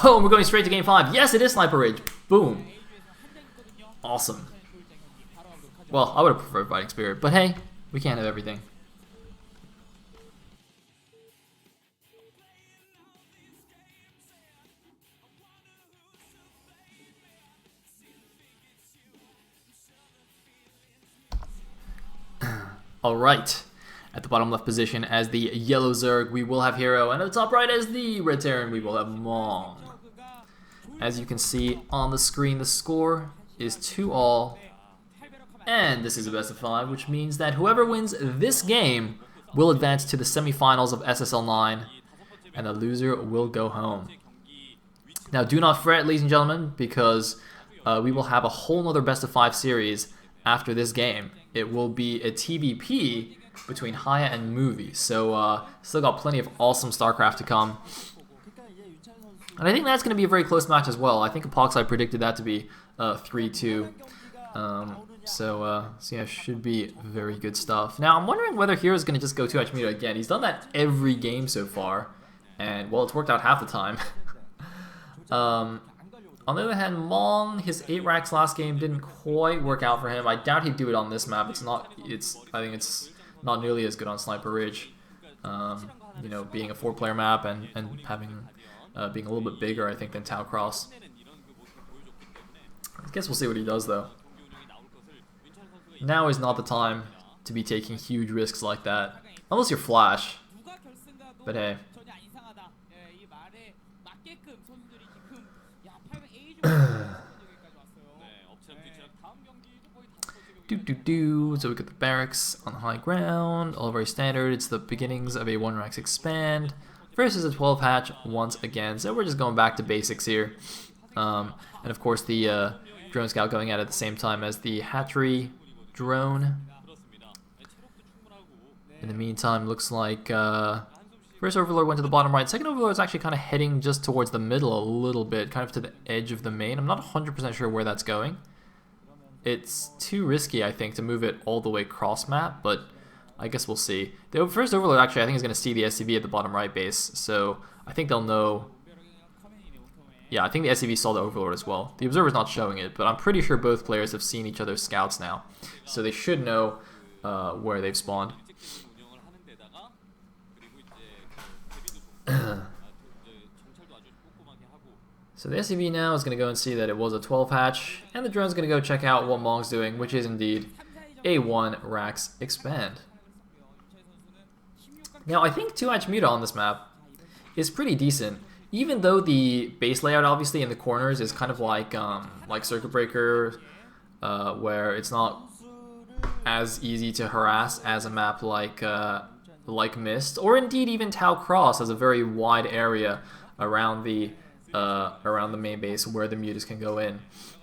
Oh, we're going straight to game 5. Yes, it is Sniper Ridge. Boom. Awesome. Well, I would have preferred Fighting Spirit, but hey, we can't have everything. Alright. At the bottom left position as the yellow Zerg, we will have Hero, and at the top right as the red Terran, we will have Mong. As you can see on the screen, the score is 2-all, and this is a best of 5, which means that whoever wins this game will advance to the semifinals of SSL9, and the loser will go home. Now, do not fret, ladies and gentlemen, because we will have a whole nother best of 5 series after this game. It will be a TVP between Haya and Movie, so still got plenty of awesome StarCraft to come. And I think that's going to be a very close match as well. I think Epoxide predicted that to be 3-2. So yeah, should be very good stuff. Now, I'm wondering whether Hero's going to just go 2H Muta again. He's done that every game so far, and, well, it's worked out half the time. On the other hand, Mong, his 8 racks last game didn't quite work out for him. I doubt he'd do it on this map. I think it's not nearly as good on Sniper Ridge. You know, being a 4-player map and having being a little bit bigger, I think, than Tau Cross. I guess we'll see what he does, though. Now is not the time to be taking huge risks like that. Unless you're Flash. But hey. So we got the barracks on the high ground, all very standard. It's the beginnings of a 1-racks expand versus a 12 hatch once again. So we're just going back to basics here. And of course the drone scout going out at the same time as the hatchery drone. In the meantime, looks like first Overlord went to the bottom right. Second Overlord is actually kind of heading just towards the middle a little bit, kind of to the edge of the main. I'm not 100% sure where that's going. It's too risky, I think, to move it all the way cross map, but I guess we'll see. The first Overlord actually, I think, is going to see the SCV at the bottom right base, so I think they'll know. Yeah, I think the SCV saw the Overlord as well. The Observer's not showing it, but I'm pretty sure both players have seen each other's scouts now, so they should know where they've spawned. So the SCV now is going to go and see that it was a 12 hatch, and the drone's going to go check out what Mong's doing, which is indeed a 1-racks expand. Now, I think 2H Muta on this map is pretty decent, even though the base layout, obviously, in the corners is kind of like Circuit Breaker, where it's not as easy to harass as a map like Mist, or indeed even Tau Cross has a very wide area around the main base where the mutas can go in.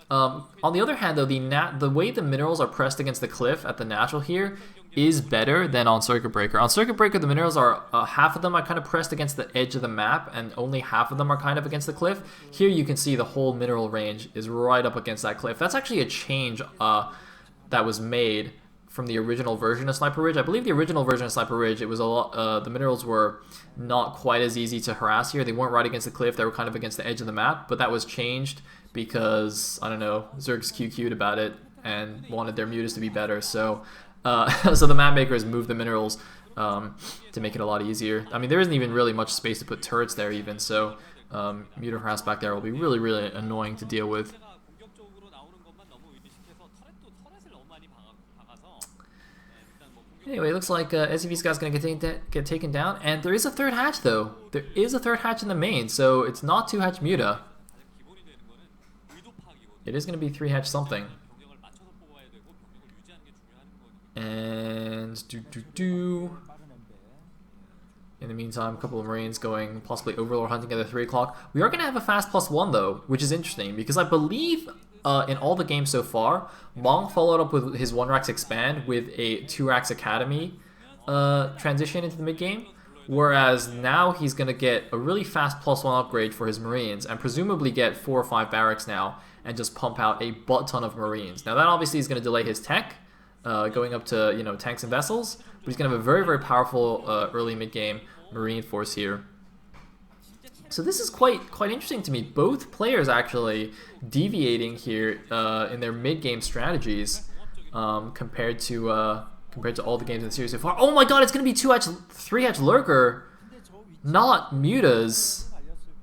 On the other hand, though, the way the minerals are pressed against the cliff at the natural here is better than on Circuit Breaker. On Circuit Breaker, the minerals are half of them are kind of pressed against the edge of the map, and only half of them are kind of against the cliff. Here you can see the whole mineral range is right up against that cliff. That's actually a change that was made from the original version of Sniper Ridge. I believe the original version of Sniper Ridge, it was a lot. The minerals were not quite as easy to harass here. They weren't right against the cliff. They were kind of against the edge of the map. But that was changed because, I don't know, Zergs QQ'd about it and wanted their mutas to be better. So, so the map makers moved the minerals to make it a lot easier. I mean, there isn't even really much space to put turrets there even. So, muta harass back there will be really, really annoying to deal with. Anyway, it looks like SCV Scout's going to get taken down. And there is a 3rd hatch, though. There is a 3rd hatch in the main, so it's not 2-hatch Muta. It is going to be 3-hatch something. And in the meantime, a couple of Marines going possibly Overlord hunting at the 3 o'clock. We are going to have a fast +1, though, which is interesting, because I believe in all the games so far, Mong followed up with his 1-racks expand with a 2-racks academy transition into the mid-game, whereas now he's going to get a really fast +1 upgrade for his Marines, and presumably get 4 or 5 barracks now, and just pump out a butt ton of Marines. Now that obviously is going to delay his tech, going up to, you know, tanks and vessels, but he's going to have a very, very powerful early mid-game Marine force here. So this is quite interesting to me. Both players actually deviating here in their mid-game strategies compared to all the games in the series so far. Oh my god, it's going to be 2-hatch, 3-hatch Lurker, not Mutas.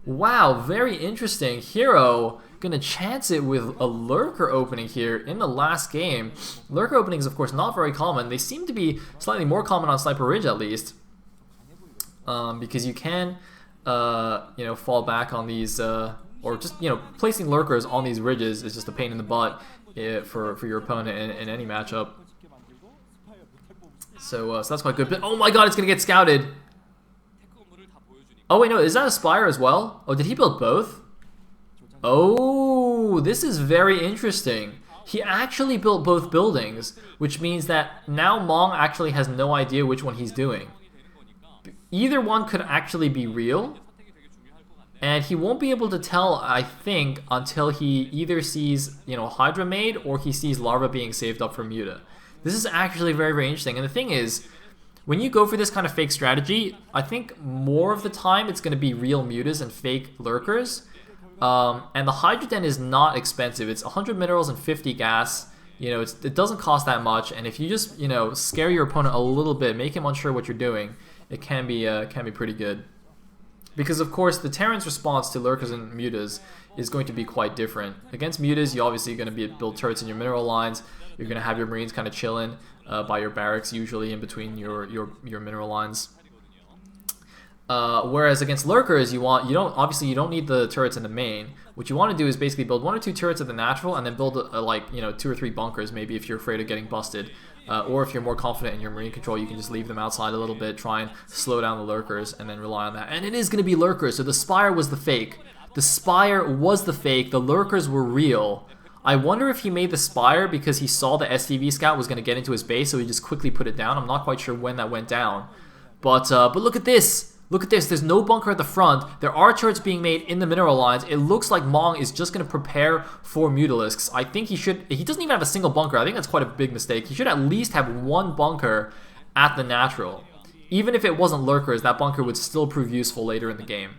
Wow, very interesting. Hero gonna chance it with a Lurker opening here in the last game. Lurker openings, of course, not very common. They seem to be slightly more common on Sniper Ridge, at least, because you can, you know, fall back on these, or just, you know, placing Lurkers on these ridges is just a pain in the butt for your opponent in any matchup. So that's quite good. But oh my god, it's gonna get scouted. Oh wait, no, is that a Spire as well? Oh, did he build both? Oh, this is very interesting. He actually built both buildings, which means that now Mong actually has no idea which one he's doing. Either one could actually be real, and he won't be able to tell, I think, until he either sees, you know, Hydra made or he sees Larva being saved up for Muta. This is actually very, very interesting. And the thing is, when you go for this kind of fake strategy, I think more of the time it's going to be real Mutas and fake Lurkers. And the Hydra Den is not expensive. It's 100 minerals and 50 gas. You know, it doesn't cost that much. And if you just, you know, scare your opponent a little bit, make him unsure what you're doing, it can be pretty good. Because of course the Terran's response to Lurkers and Mutas is going to be quite different. Against Mutas, you're obviously going to build turrets in your mineral lines. You're going to have your Marines kind of chilling by your barracks, usually in between your mineral lines. Whereas against Lurkers, you don't need the turrets in the main. What you want to do is basically build 1 or 2 turrets at the natural, and then build like, you know, 2 or 3 bunkers, maybe, if you're afraid of getting busted. Or if you're more confident in your Marine control, you can just leave them outside a little bit, try and slow down the Lurkers, and then rely on that. And it is going to be Lurkers, so the Spire was the fake. The Spire was the fake, the Lurkers were real. I wonder if he made the Spire because he saw the STV scout was going to get into his base, so he just quickly put it down. I'm not quite sure when that went down. But look at this! Look at this, there's no bunker at the front. There are turrets being made in the mineral lines. It looks like Mong is just going to prepare for Mutalisks. I think he doesn't even have a single bunker. I think that's quite a big mistake. He should at least have 1 bunker at the natural. Even if it wasn't Lurkers, that bunker would still prove useful later in the game.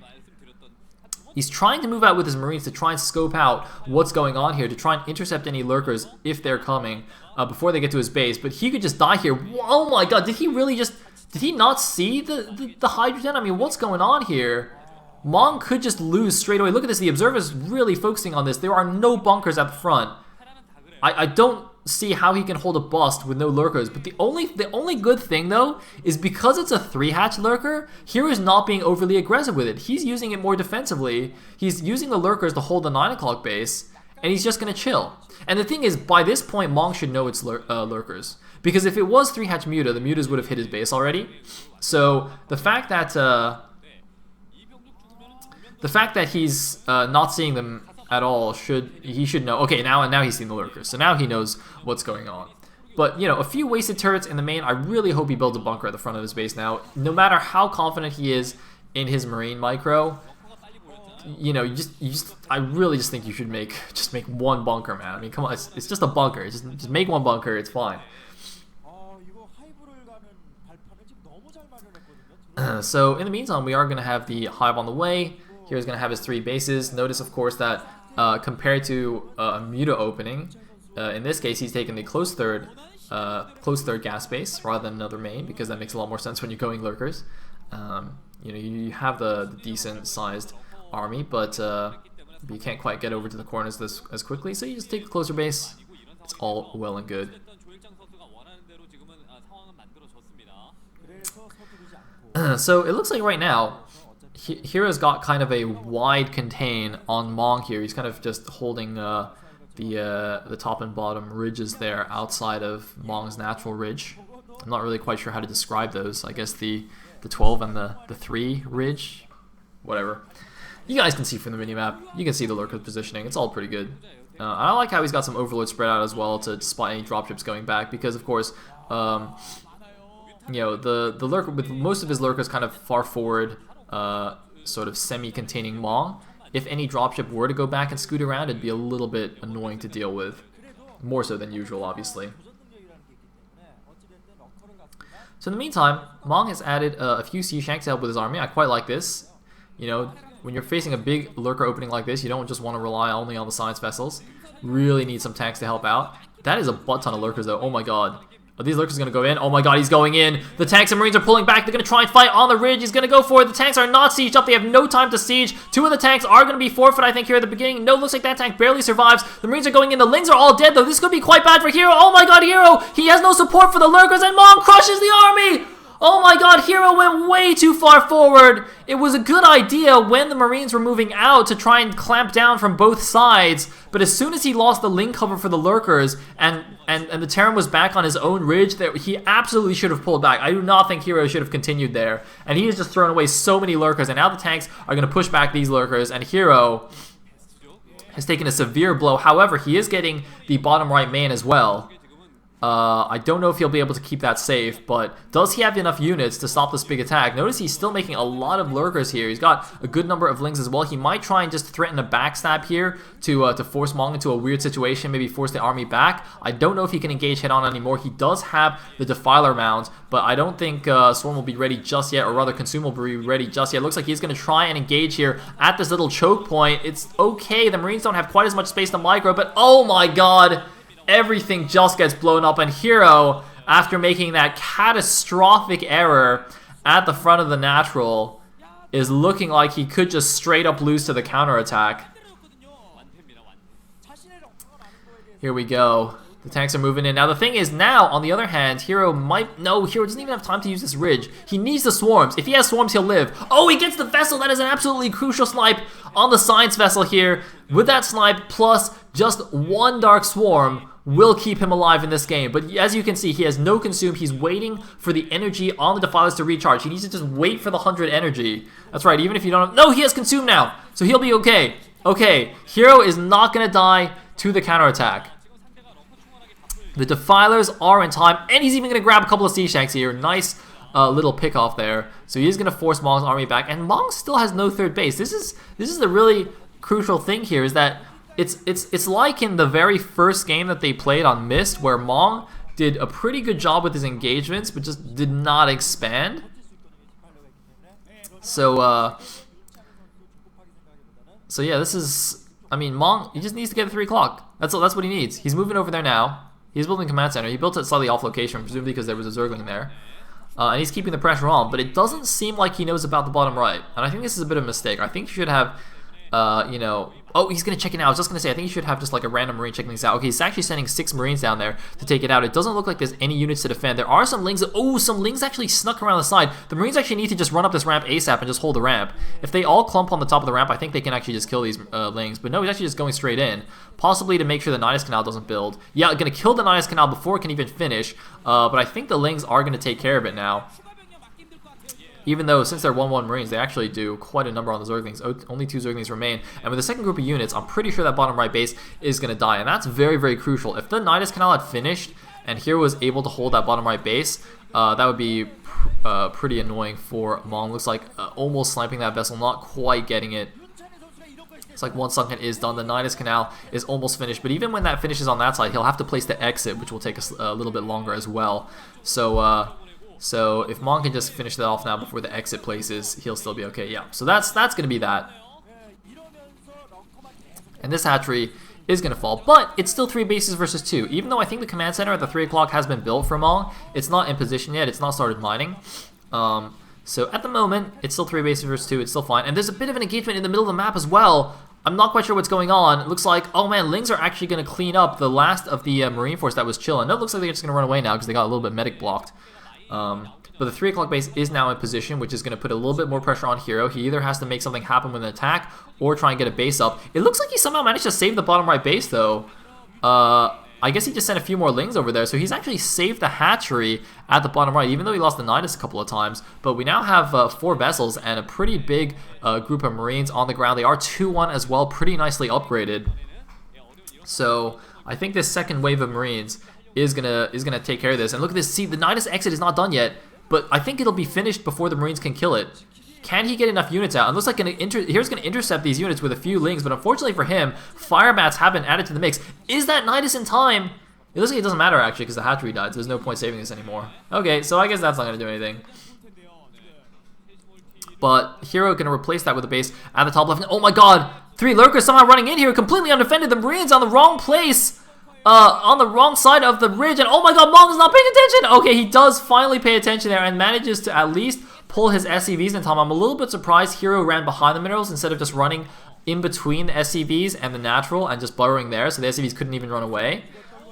He's trying to move out with his Marines to try and scope out what's going on here, to try and intercept any Lurkers if they're coming before they get to his base. But he could just die here. Oh my god, did he really just... Did he not see the Hydra Den? I mean, what's going on here? Mong could just lose straight away. Look at this. The Observer's really focusing on this. There are no bunkers at the front. I don't see how he can hold a bust with no Lurkers. But the only good thing, though, is because it's a 3-hatch Lurker, Hero is not being overly aggressive with it. He's using it more defensively. He's using the Lurkers to hold the 9 o'clock base, and he's just going to chill. And the thing is, by this point, Mong should know it's Lurkers. Because if it was 3-hatch Muta, the Mutas would have hit his base already. So the fact that he's not seeing them at all, he should know. Okay, now he's seen the Lurkers, so now he knows what's going on. But you know, a few wasted turrets in the main. I really hope he builds a bunker at the front of his base now. No matter how confident he is in his Marine micro, you know, I really just think you should make 1 bunker, man. I mean, come on, it's just a bunker. Just make 1 bunker. It's fine. So in the meantime, we are going to have the Hive on the way. Here's going to have his 3 bases. Notice, of course, that compared to a Muta opening, in this case, he's taken the close third gas base rather than another main, because that makes a lot more sense when you're going Lurkers. You know, you have the decent-sized army, but you can't quite get over to the corners as quickly, so you just take a closer base. It's all well and good. So it looks like right now, Hero's got kind of a wide contain on Mong here. He's kind of just holding the top and bottom ridges there outside of Mong's natural ridge. I'm not really quite sure how to describe those. I guess the 12 and the 3 ridge, whatever. You guys can see from the minimap. You can see the Lurker positioning. It's all pretty good. I like how he's got some Overlord spread out as well to spot any dropships going back, because of course, you know, the Lurker, with most of his Lurkers kind of far forward, sort of semi-containing Mong, if any dropship were to go back and scoot around, it'd be a little bit annoying to deal with. More so than usual, obviously. So in the meantime, Mong has added a few Sea Shanks to help with his army. I quite like this. You know, when you're facing a big lurker opening like this, you don't just want to rely only on the science vessels. Really need some tanks to help out. That is a butt ton of lurkers though. Oh my god. Are these lurkers going to go in? Oh my god, he's going in. The tanks and marines are pulling back. They're going to try and fight on the ridge. He's going to go for it. The tanks are not sieged up. They have no time to siege. 2 of the tanks are going to be forfeit, I think, here at the beginning. No, looks like that tank barely survives. The marines are going in. The lings are all dead, though. This could be quite bad for Hero. Oh my god, Hero. He has no support for the lurkers, and Mong crushes the army. Oh my god, Hero went way too far forward. It was a good idea when the marines were moving out to try and clamp down from both sides, but as soon as he lost the ling cover for the lurkers and the Terran was back on his own ridge, he absolutely should have pulled back. I do not think Hero should have continued there, and he has just thrown away so many lurkers, and now the tanks are going to push back these lurkers, and Hero has taken a severe blow. However, he is getting the bottom right main as well. I don't know if he'll be able to keep that safe, but does he have enough units to stop this big attack? Notice he's still making a lot of lurkers here. He's got a good number of lings as well. He might try and just threaten a backstab here to force Mong into a weird situation, maybe force the army back. I don't know if he can engage head-on anymore. He does have the Defiler mount, but I don't think Swarm will be ready just yet, or rather Consume will be ready just yet. Looks like he's going to try and engage here at this little choke point. It's okay. The Marines don't have quite as much space to micro, but oh my god! Everything just gets blown up, and Hero, after making that catastrophic error at the front of the natural, is looking like he could just straight up lose to the counterattack. Here we go. The tanks are moving in. Now the thing is, now, on the other hand, Hero doesn't even have time to use this ridge. He needs the swarms. If he has swarms, he'll live. Oh, he gets the vessel. That is an absolutely crucial snipe on the science vessel here. With that snipe, plus just 1 dark swarm, will keep him alive in this game. But as you can see, he has no consume. He's waiting for the energy on the Defilers to recharge. He needs to just wait for the 100 energy. That's right, even if you don't have... No, he has consume now, so he'll be okay. Okay, Hero is not going to die to the counterattack. The Defilers are in time, and he's even going to grab a couple of siege tanks here. Nice little pick off there. So he is going to force Mong's army back, and Mong still has no third base. This is the really crucial thing here, is that it's like in the very first game that they played on Mist, where Mong did a pretty good job with his engagements, but just did not expand. So yeah, this is... I mean, Mong, he just needs to get 3 o'clock. That's what he needs. He's moving over there now. He's building a command center. He built it slightly off location, presumably because there was a Zergling there. And he's keeping the pressure on, but it doesn't seem like he knows about the bottom right. And I think this is a bit of a mistake. I think you should have, Oh, he's going to check it out. I was just going to say, I think you should have just like a random Marine checking things out. Okay, he's actually sending 6 Marines down there to take it out. It doesn't look like there's any units to defend. There are some Lings. Oh, some Lings actually snuck around the side. The Marines actually need to just run up this ramp ASAP and just hold the ramp. If they all clump on the top of the ramp, I think they can actually just kill these Lings. But no, he's actually just going straight in. Possibly to make sure the Nidus Canal doesn't build. Yeah, going to kill the Nidus Canal before it can even finish. But I think the Lings are going to take care of it now. Even though, since they're 1-1 Marines, they actually do quite a number on the Zerglings. Only 2 Zerglings remain. And with the second group of units, I'm pretty sure that bottom right base is going to die. And that's very, very crucial. If the Nidus Canal had finished and Hero was able to hold that bottom right base, that would be pretty annoying for Mong. Looks like almost sniping that vessel, not quite getting it. It's like 1 sunken is done. The Nidus Canal is almost finished. But even when that finishes on that side, he'll have to place the exit, which will take a little bit longer as well. So if Mong can just finish that off now before the exit places, he'll still be okay. Yeah, so that's going to be that. And this hatchery is going to fall, but it's still 3 bases versus 2. Even though I think the command center at the 3 o'clock has been built for Mong, it's not in position yet. It's not started mining. So at the moment, it's still 3 bases versus 2. It's still fine. And there's a bit of an engagement in the middle of the map as well. I'm not quite sure what's going on. It looks like, oh man, Lings are actually going to clean up the last of the Marine Force that was chilling. No, it looks like they're just going to run away now because they got a little bit medic blocked. But the 3 o'clock base is now in position, which is going to put a little bit more pressure on Hero. He either has to make something happen with an attack or try and get a base up. It looks like he somehow managed to save the bottom right base, though. I guess he just sent a few more Lings over there, so he's actually saved the hatchery at the bottom right, even though he lost the Nidus a couple of times. But we now have 4 vessels and a pretty big group of Marines on the ground. They are 2-1 as well, pretty nicely upgraded. So I think this second wave of Marines is gonna take care of this. And look at this. See, the Nidus exit is not done yet, but I think it'll be finished before the Marines can kill it. Can he get enough units out? It looks like Here's going to intercept these units with a few Lings, but unfortunately for him, fire bats have been added to the mix. Is that Nidus in time? It looks like it doesn't matter actually because the hatchery died, so there's no point saving this anymore. Okay, so I guess that's not going to do anything. But Hero gonna replace that with a base at the top left. Oh my god! 3 lurkers somehow running in here, completely undefended. The Marines on the wrong place, on the wrong side of the ridge. And oh my god, Mong is not paying attention! Okay, he does finally pay attention there and manages to at least pull his SCVs in time. I'm a little bit surprised Hero ran behind the minerals instead of just running in between the SCVs and the natural and just burrowing there, so the SCVs couldn't even run away.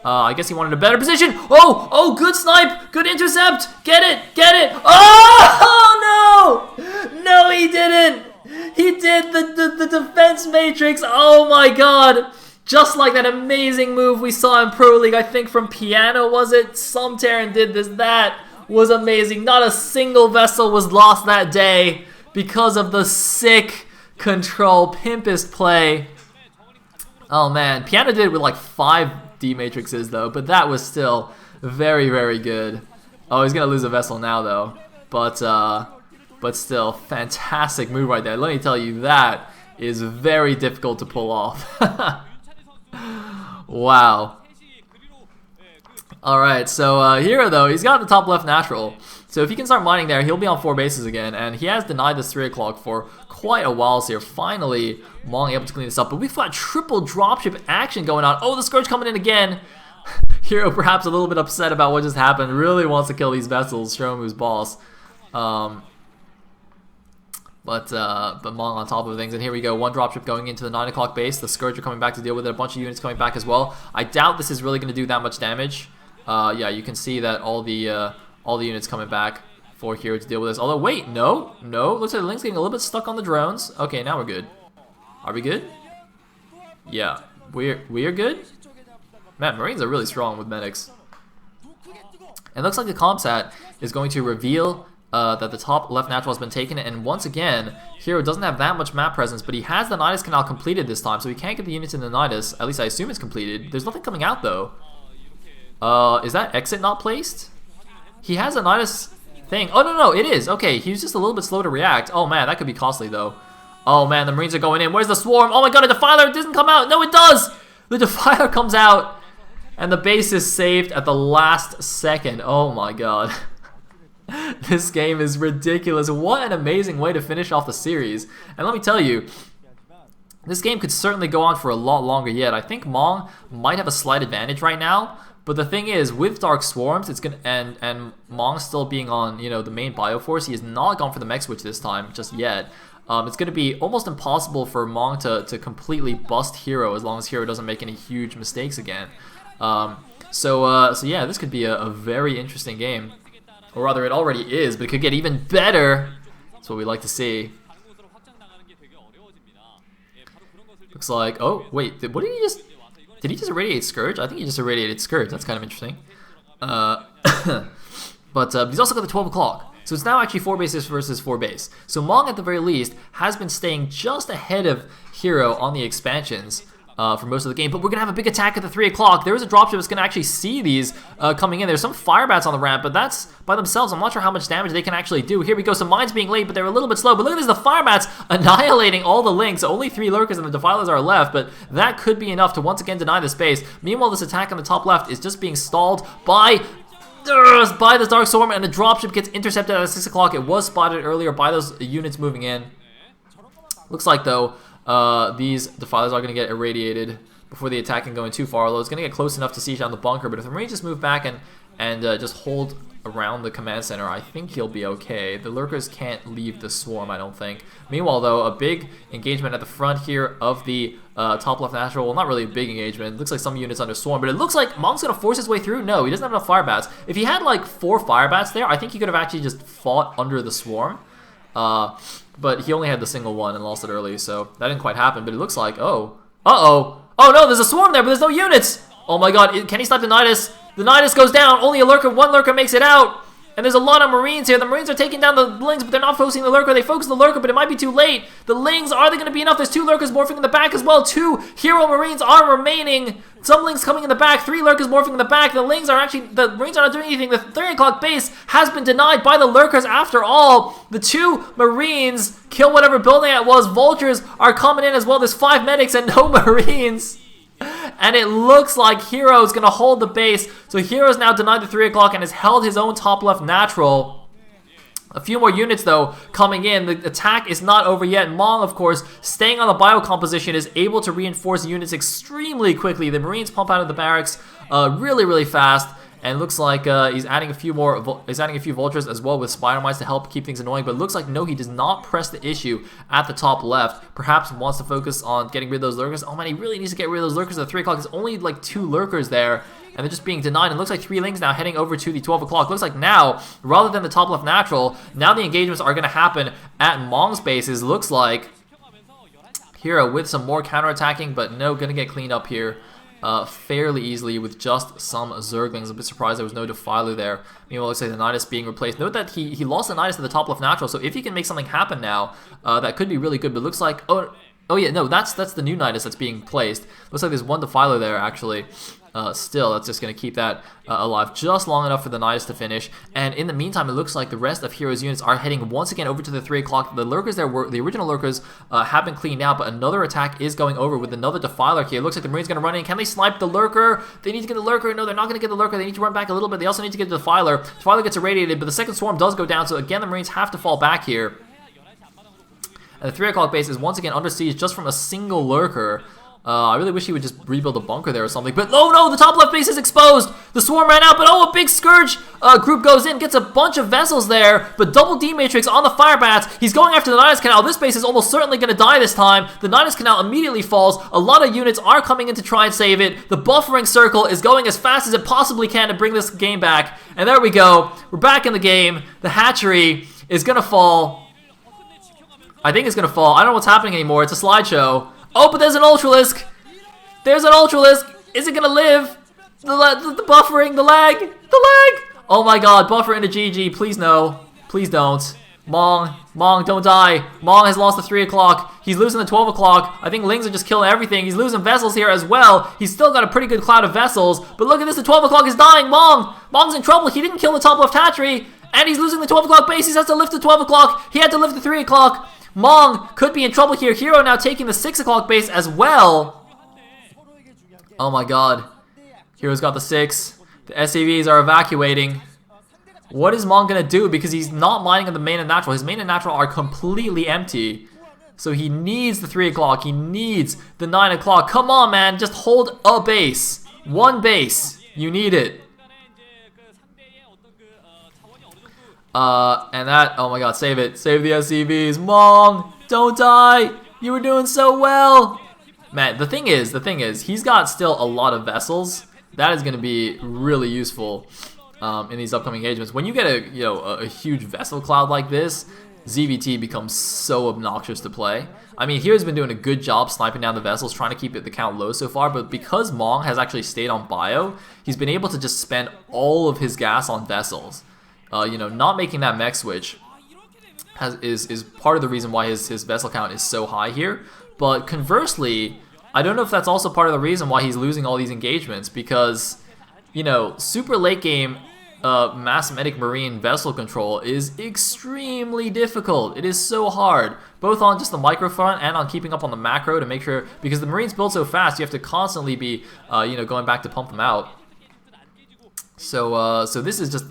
I guess he wanted a better position. Oh, good snipe, good intercept. Get it. Oh, no. No, he didn't. He did the defense matrix. Oh my god. Just like that amazing move we saw in Pro League, I think from Piano, was it? Some Terran did this. That was amazing. Not a single vessel was lost that day because of the sick control pimpest play. Oh man, Piano did it with like 5 D matrices though, but that was still very, very good. Oh, he's gonna lose a vessel now though, but still, fantastic move right there. Let me tell you, that is very difficult to pull off. Wow. Alright, so Hero though, he's got the top left natural. So if he can start mining there, he'll be on 4 bases again, and he has denied this 3 o'clock for quite a while here. Finally, Mong able to clean this up, but we've got triple dropship action going on. Oh, the Scourge coming in again. Hero perhaps a little bit upset about what just happened, really wants to kill these vessels, show him who's boss. But Mong on top of things, and here we go, 1 dropship going into the 9 o'clock base. The Scourge are coming back to deal with it, a bunch of units coming back as well. I doubt this is really going to do that much damage. Yeah, you can see that all the units coming back for Hero to deal with this. Although, wait, no, looks like the Link's getting a little bit stuck on the drones. Okay, now we're good. Are we good? Yeah, we are good. Man, Marines are really strong with medics. And looks like the ComSat is going to reveal that the top left natural has been taken, and once again, Hero doesn't have that much map presence, but he has the Nidus Canal completed this time, so he can't get the units in the Nidus. At least I assume it's completed. There's nothing coming out though. Is that exit not placed? He has a Nidus thing. Oh, no, it is. Okay, he was just a little bit slow to react. Oh, man, that could be costly, though. Oh, man, the Marines are going in. Where's the swarm? Oh, my god, a Defiler doesn't come out. No, it does. The Defiler comes out, and the base is saved at the last second. Oh, my god. This game is ridiculous. What an amazing way to finish off the series. And let me tell you, this game could certainly go on for a lot longer yet. I think Mong might have a slight advantage right now. But the thing is, with Dark Swarms, it's gonna and Mong still being on, you know, the main Bioforce, he has not gone for the mech switch this time just yet. It's gonna be almost impossible for Mong to completely bust Hero as long as Hero doesn't make any huge mistakes again. So yeah, this could be a very interesting game, or rather, it already is, but it could get even better. That's what we like to see. Looks like, oh wait, what did he just? Did he just irradiate Scourge? I think he just irradiated Scourge. That's kind of interesting. But he's also got the 12 o'clock. So it's now actually 4 bases versus 4 base. So Mong, at the very least, has been staying just ahead of Hero on the expansions for most of the game. But we're going to have a big attack at the 3 o'clock. There is a dropship that's going to actually see these coming in. There's some Firebats on the ramp, but that's by themselves. I'm not sure how much damage they can actually do. Here we go. Some mines being laid, but they're a little bit slow. But look at this. The Firebats annihilating all the links. Only 3 lurkers and the Defilers are left, but that could be enough to once again deny the space. Meanwhile, this attack on the top left is just being stalled by the Dark Storm, and the dropship gets intercepted at 6 o'clock. It was spotted earlier by those units moving in. Looks like, though, these Defilers are going to get irradiated before the attack can go in too far, although it's going to get close enough to siege down the bunker. But if the Marines just move back and just hold around the command center, I think he'll be okay. The lurkers can't leave the swarm, I don't think. Meanwhile, though, a big engagement at the front here of the top left natural. Well, not really a big engagement. It looks like some units under swarm, but it looks like Mong's going to force his way through. No, he doesn't have enough Firebats. If he had like 4 Firebats there, I think he could have actually just fought under the swarm. But he only had the single one and lost it early, so that didn't quite happen. But it looks like, oh no, there's a swarm there, but there's no units. Oh my god, can he stop the Nidus? The Nidus goes down, only one lurker makes it out. And there's a lot of Marines here. The Marines are taking down the Lings, but they're not focusing the lurker. They focus the lurker, but it might be too late. The Lings, are they going to be enough? There's 2 lurkers morphing in the back as well. 2 Hero Marines are remaining. Some Lings coming in the back. 3 lurkers morphing in the back. The Marines are not doing anything. The 3 o'clock base has been denied by the lurkers after all. The 2 Marines kill whatever building it was. Vultures are coming in as well. There's 5 medics and no Marines. And it looks like Hero's going to hold the base. So Hero's now denied the 3 o'clock and has held his own top left natural. A few more units, though, coming in. The attack is not over yet. Mong, of course, staying on the bio composition, is able to reinforce units extremely quickly. The Marines pump out of the barracks really, really fast. And looks like he's adding a few more. He's adding a few vultures as well with spider mites to help keep things annoying. But it looks like no, he does not press the issue at the top left. Perhaps wants to focus on getting rid of those lurkers. Oh man, he really needs to get rid of those lurkers at 3 o'clock. There's only like 2 lurkers there, and they're just being denied. And it looks like 3 Lings now heading over to the 12 o'clock. Looks like now, rather than the top left natural, now the engagements are going to happen at Mong's bases. Looks like Hero with some more counterattacking, but no, going to get cleaned up here. Fairly easily with just some Zerglings. A bit surprised there was no Defiler there. Meanwhile, it looks like the Nidus being replaced. Note that he lost the Nidus to the top left natural, so if he can make something happen now, that could be really good. But it looks like, oh yeah, no, that's the new Nidus that's being placed. Looks like there's one Defiler there, actually. Still, that's just going to keep that alive just long enough for the Nidus to finish. And in the meantime, it looks like the rest of Hero's units are heading once again over to the 3 o'clock. The lurkers there were, the original lurkers have been cleaned out, but another attack is going over with another Defiler here. It looks like the Marine's going to run in. Can they snipe the lurker? They need to get the lurker. No, they're not going to get the lurker. They need to run back a little bit. They also need to get the Defiler. Defiler gets irradiated, but the second swarm does go down, so again, the Marines have to fall back here. And the 3 o'clock base is once again under siege just from a single lurker. I really wish he would just rebuild a bunker there or something. But oh no, the top left base is exposed. The swarm ran out, but oh, a big Scourge group goes in, gets a bunch of vessels there. But double D-Matrix on the fire bats. He's going after the Nidus Canal. This base is almost certainly going to die this time. The Nidus Canal immediately falls. A lot of units are coming in to try and save it. The buffering circle is going as fast as it possibly can to bring this game back. And there we go. We're back in the game. The hatchery is going to fall. I think it's going to fall. I don't know what's happening anymore. It's a slideshow. Oh, but there's an Ultralisk. There's an Ultralisk. Is it going to live? The buffering, the lag. Oh my god, buffer into GG. Please no. Please don't. Mong, don't die. Mong has lost the 3 o'clock. He's losing the 12 o'clock. I think Lings are just killing everything. He's losing vessels here as well. He's still got a pretty good cloud of vessels. But look at this, the 12 o'clock is dying. Mong's in trouble. He didn't kill the top left hatchery. And he's losing the 12 o'clock base. He has to lift the 12 o'clock. He had to lift the 3 o'clock. Mong could be in trouble here. Hero now taking the 6 o'clock base as well. Oh my god. Hero's got the 6. The SCVs are evacuating. What is Mong going to do? Because he's not mining on the main and natural. His main and natural are completely empty. So he needs the 3 o'clock. He needs the 9 o'clock. Come on, man. Just hold a base. One base. You need it. And that, oh my god, save it. Save the SCVs. Mong, don't die. You were doing so well. Man, the thing is, he's got still a lot of vessels. That is going to be really useful in these upcoming engagements. When you get a huge vessel cloud like this, ZVT becomes so obnoxious to play. I mean, Hero's been doing a good job sniping down the vessels, trying to keep the count low so far, but because Mong has actually stayed on bio, he's been able to just spend all of his gas on vessels. Not making that mech switch is part of the reason why his vessel count is so high here. But conversely, I don't know if that's also part of the reason why he's losing all these engagements, because, super late game mass medic marine vessel control is extremely difficult. It is so hard, both on just the micro front and on keeping up on the macro to make sure, because the Marines build so fast, you have to constantly be, going back to pump them out. So this is just,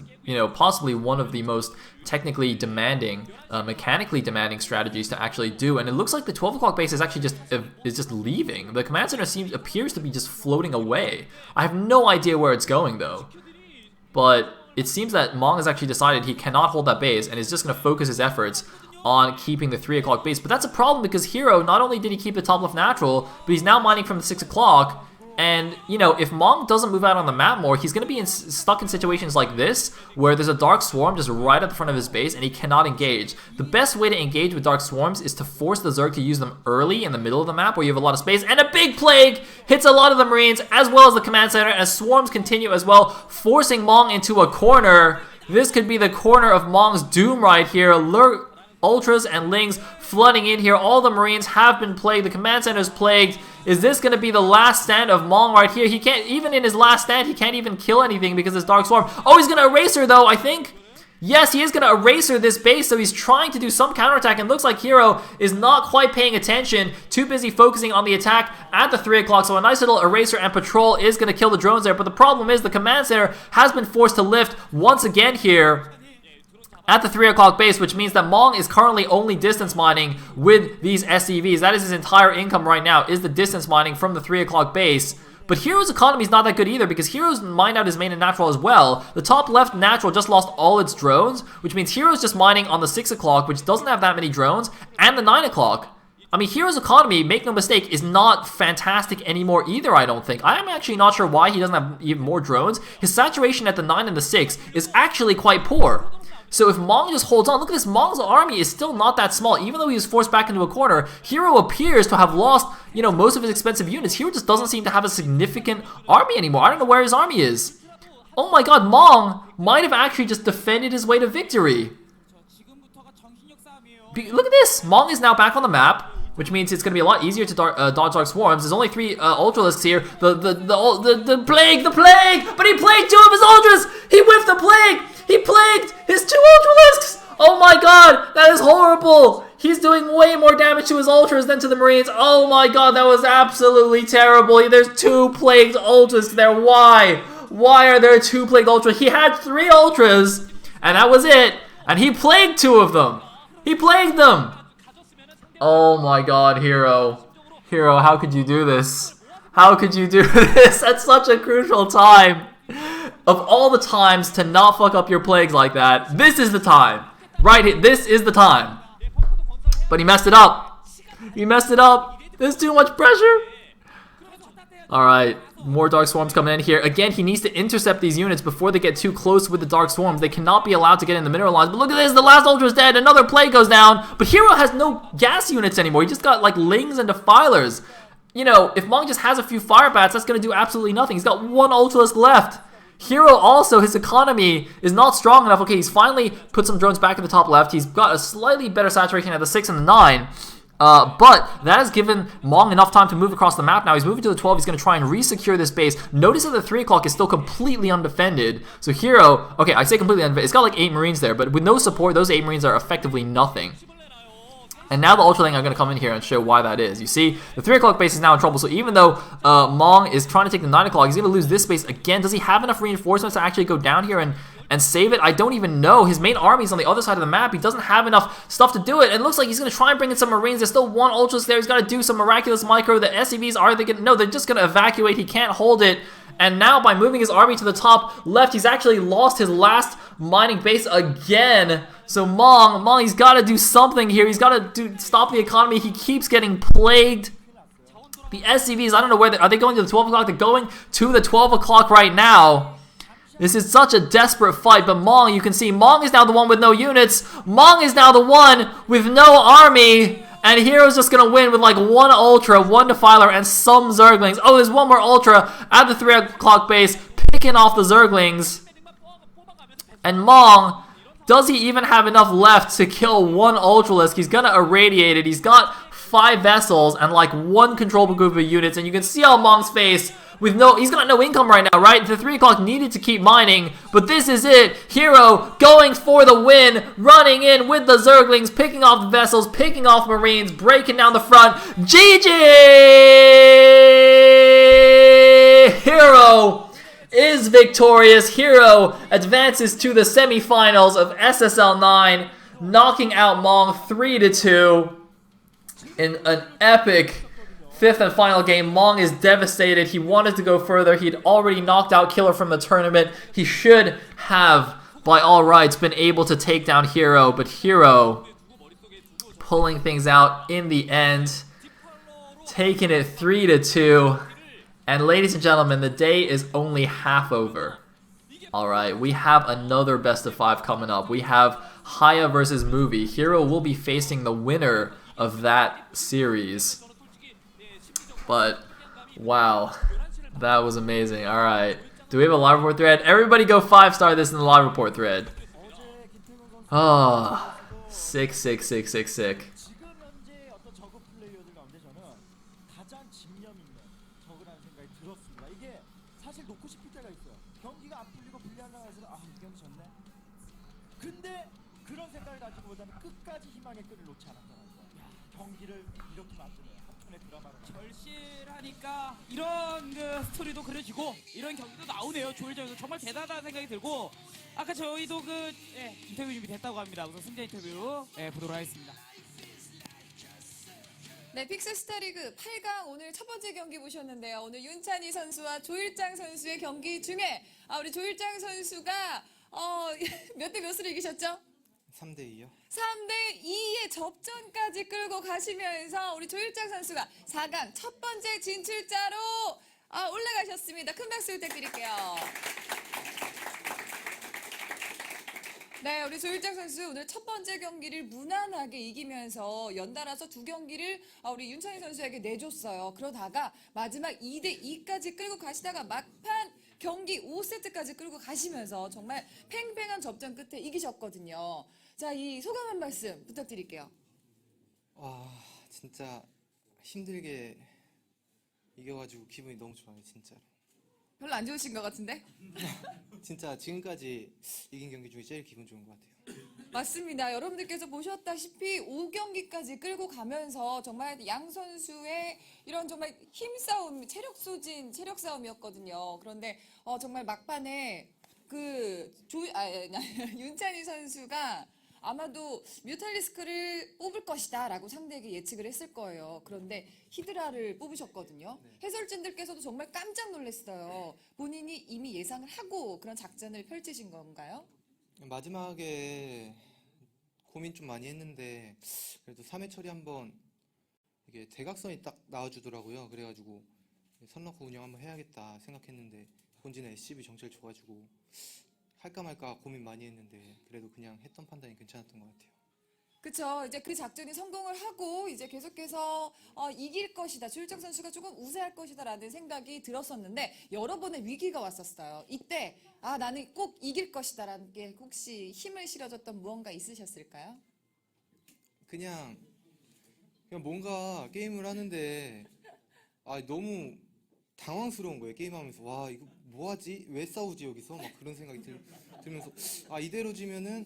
possibly one of the most technically demanding, mechanically demanding strategies to actually do. And it looks like the 12 o'clock base is actually just leaving. The command center appears to be just floating away. I have no idea where it's going though. But it seems that Mong has actually decided he cannot hold that base and is just going to focus his efforts on keeping the 3 o'clock base. But that's a problem because Hero, not only did he keep the top left natural, but he's now mining from the 6 o'clock. And, if Mong doesn't move out on the map more, he's going to be stuck in situations like this, where there's a Dark Swarm just right at the front of his base, and he cannot engage. The best way to engage with Dark Swarms is to force the Zerg to use them early in the middle of the map, where you have a lot of space, and a big Plague hits a lot of the Marines, as well as the command center, as Swarms continue as well, forcing Mong into a corner. This could be the corner of Mong's doom right here. Ultras and Lings flooding in here. All the Marines have been plagued. The command center is plagued. Is this going to be the last stand of Mong right here? He can't, even in his last stand, he can't even kill anything because it's Dark Swarm. Oh, he's going to Eraser though, I think. Yes, he is going to Eraser this base, so he's trying to do some counterattack, and looks like Hero is not quite paying attention, too busy focusing on the attack at the 3 o'clock, so a nice little Eraser and Patrol is going to kill the drones there, but the problem is the command center has been forced to lift once again here. at the 3 o'clock base, which means that Mong is currently only distance mining with these SCVs. That is his entire income right now, is the distance mining from the 3 o'clock base. But Hero's economy is not that good either, because Hero's mined out his main and natural as well. The top left natural just lost all its drones, which means Hero's just mining on the 6 o'clock, which doesn't have that many drones, and the 9 o'clock. I mean, Hero's economy, make no mistake, is not fantastic anymore either, I don't think. I am actually not sure why he doesn't have even more drones. His saturation at the 9 and the 6 is actually quite poor. So if Mong just holds on, look at this, Mong's army is still not that small. Even though he was forced back into a corner, Hero appears to have lost, you know, most of his expensive units. Hero just doesn't seem to have a significant army anymore. I don't know where his army is. Oh my god, Mong might have actually just defended his way to victory. Look at this, Mong is now back on the map, which means it's going to be a lot easier to dodge Dark Swarms. There's only 3 Ultralisks here. The Plague! But he plagued 2 of his Ultras! He whiffed the Plague! He plagued his 2 Ultralisks! Oh my god, that is horrible! He's doing way more damage to his Ultras than to the Marines. Oh my god, that was absolutely terrible. There's 2 plagued Ultras there. Why? Why are there 2 plagued Ultras? He had 3 Ultras, and that was it. And he plagued 2 of them. He plagued them. Oh my god, Hero. Hero, how could you do this? How could you do this at such a crucial time? Of all the times to not fuck up your plagues like that, this is the time. Right here, this is the time. But he messed it up. He messed it up. There's too much pressure. Alright, more Dark Swarms coming in here. Again, he needs to intercept these units before they get too close with the Dark Swarms. They cannot be allowed to get in the mineral lines. But look at this, the last Ultra is dead. Another plague goes down. But Hero has no gas units anymore. He just got like Lings and Defilers. You know, if Mong just has a few Fire Bats, that's going to do absolutely nothing. He's got 1 Ultralisk left. Hero also, his economy is not strong enough. Okay, he's finally put some drones back in the top left. He's got a slightly better saturation at the 6 and the 9. But that has given Mong enough time to move across the map now. He's moving to the 12. He's going to try and re-secure this base. Notice that the 3 o'clock is still completely undefended. So Hero, okay, I say completely undefended. It's got like 8 Marines there, but with no support, those 8 Marines are effectively nothing. And now the Ultraling are going to come in here and show why that is. You see, the 3 o'clock base is now in trouble. So even though Mong is trying to take the 9 o'clock, he's going to lose this base again. Does he have enough reinforcements to actually go down here and save it? I don't even know. His main army is on the other side of the map. He doesn't have enough stuff to do it. And it looks like he's going to try and bring in some Marines. There's still 1 Ultras there. He's got to do some miraculous micro. The SCVs, are they going to... No, they're just going to evacuate. He can't hold it. And now by moving his army to the top left, he's actually lost his last mining base again. So Mong, he's got to do something here. He's got to stop the economy. He keeps getting plagued. The SCVs, I don't know where are they going to the 12 o'clock? They're going to the 12 o'clock right now. This is such a desperate fight, but Mong, you can see, Mong is now the one with no units. Mong is now the one with no army. And Hero's just going to win with like 1 Ultra, 1 Defiler, and some Zerglings. Oh, there's 1 more Ultra at the 3 o'clock base, picking off the Zerglings. And Mong, does he even have enough left to kill 1 Ultralisk? He's going to irradiate it. He's got 5 vessels and like 1 controllable group of units. And you can see on Mong's face, he's got no income right now, right? The 3 o'clock needed to keep mining, but this is it. Hero going for the win, running in with the Zerglings, picking off the vessels, picking off Marines, breaking down the front. GG! Hero is victorious. Hero advances to the semifinals of SSL9, knocking out Mong 3-2 in an epic 5th and final game. Mong is devastated. He wanted to go further. He'd already knocked out Killer from the tournament. He should have, by all rights, been able to take down Hero, but Hero pulling things out in the end, taking it 3-2. And ladies and gentlemen, the day is only half over. Alright, we have another best of 5 coming up. We have Haya versus Movie. Hero will be facing the winner of that series. But, wow, that was amazing. Alright, do we have a live report thread? Everybody go 5-star this in the live report thread. Oh, sick. 근데 그런 생각을 가지고보다는 끝까지 희망의 끈을 놓지 않았더라고요. 경기를 이렇게 만드는 한편의 드라마로 절실하니까 이런 그 스토리도 그려지고 이런 경기도 나오네요. 조일장도 정말 대단하다는 생각이 들고 아까 저희도 그 인터뷰 준비됐다고 합니다. 우선 승자 인터뷰 보도록 하겠습니다. 네, 픽스스타리그 8강 오늘 첫 번째 경기 보셨는데요. 오늘 윤찬희 선수와 조일장 선수의 경기 중에 우리 조일장 선수가 몇 대 몇으로 이기셨죠? 3대2요? 3대2의 접전까지 끌고 가시면서 우리 조일장 선수가 4강 첫 번째 진출자로 올라가셨습니다. 큰 박수 부탁드릴게요. 네, 우리 조일장 선수 오늘 첫 번째 경기를 무난하게 이기면서 연달아서 두 경기를 우리 윤찬희 선수에게 내줬어요. 그러다가 마지막 2대2까지 끌고 가시다가 막판 경기 5세트까지 끌고 가시면서 정말 팽팽한 접전 끝에 이기셨거든요. 자, 이 소감 한 말씀 부탁드릴게요. 와, 진짜 힘들게 이겨가지고 기분이 너무 좋아요, 진짜로. 별로 안 좋으신 것 같은데? 진짜 지금까지 이긴 경기 중에 제일 기분 좋은 것 같아요. 맞습니다. 여러분들께서 보셨다시피 5경기까지 끌고 가면서 정말 양 선수의 이런 정말 힘싸움, 체력 소진, 체력 싸움이었거든요. 그런데 정말 막판에 윤찬희 선수가 아마도 뮤탈리스크를 뽑을 것이다 라고 상대에게 예측을 했을 거예요. 그런데 히드라를 뽑으셨거든요. 해설진들께서도 정말 깜짝 놀랐어요. 본인이 이미 예상을 하고 그런 작전을 펼치신 건가요? 마지막에 고민 좀 많이 했는데 그래도 3회 처리 한번 이게 대각선이 딱 나와주더라고요. 그래가지고 선 넣고 운영 한번 해야겠다 생각했는데 본진의 SCB 정찰 줘가지고 할까 말까 고민 많이 했는데 그래도 그냥 했던 판단이 괜찮았던 것 같아요. 그쵸. 이제 그 작전이 성공을 하고 이제 계속해서 이길 것이다. 조일장 선수가 조금 우세할 것이다 라는 생각이 들었었는데 여러 번의 위기가 왔었어요. 이때 나는 꼭 이길 것이다 라는 게 혹시 힘을 실어줬던 무언가 있으셨을까요? 그냥 뭔가 게임을 하는데 너무 당황스러운 거예요. 게임하면서 와 이거 뭐하지? 왜 싸우지 여기서? 막 그런 생각이 들면서 이대로 지면은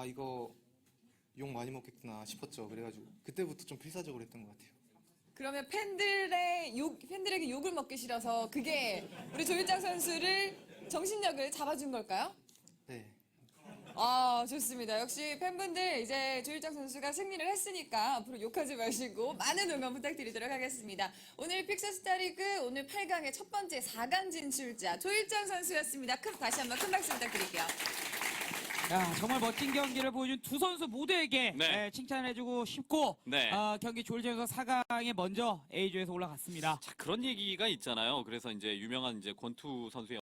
이거 욕 많이 먹겠구나 싶었죠. 그래가지고 그때부터 좀 필사적으로 했던 것 같아요. 그러면 팬들에게 욕을 먹기 싫어서 그게 우리 조일장 선수를 정신력을 잡아준 걸까요? 네. 좋습니다. 역시 팬분들 이제 조일장 선수가 승리를 했으니까 앞으로 욕하지 마시고 많은 응원 부탁드리도록 하겠습니다. 오늘 픽스스타리그 오늘 8강의 첫 번째 4강 진출자 조일장 선수였습니다. 다시 한번 큰 박수 부탁드릴게요. 야, 정말 멋진 경기를 보여준 두 선수 모두에게 칭찬해주고 싶고 경기 조일장 선수 4강에 먼저 A조에서 올라갔습니다. 자, 그런 얘기가 있잖아요. 그래서 이제 유명한 이제 권투 선수의